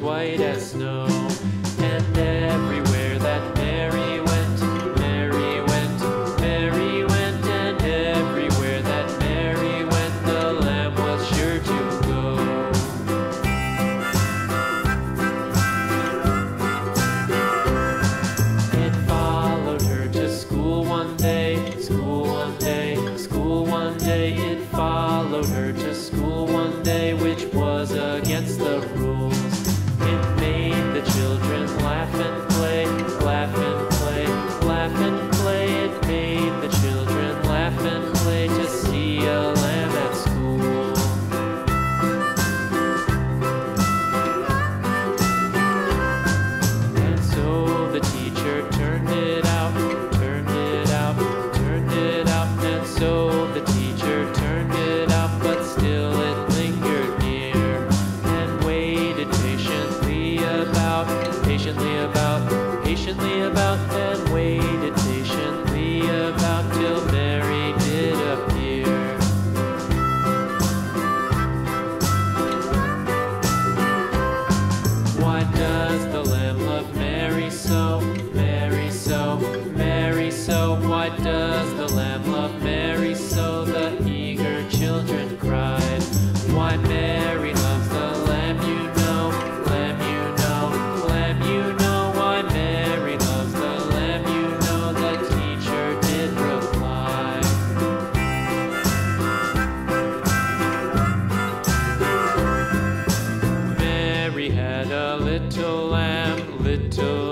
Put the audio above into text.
white as snow. And everywhere that Mary went, Mary went, Mary went, and everywhere that Mary went, the lamb was sure to go. It followed her to school one day, school one day, school one day. It followed her to school one day, which was against the rules. It made the children laugh and play, laugh and play, laugh and play. It made the children laugh and play to see a lamb at school. And so the teacher turned it out, turned it out, turned it out. And so the teacher turned it out, but still it lingered near and waited patiently about, and waited patiently about till Mary did appear. Why does the lamb love Mary so, Mary so, Mary so? Why does the lamb love Mary so? The eager children cried. Why Mary loves the lamb, you know, lamb, you know, lamb, you know. Why Mary loves the lamb, you know, the teacher did reply. Mary had a little lamb, little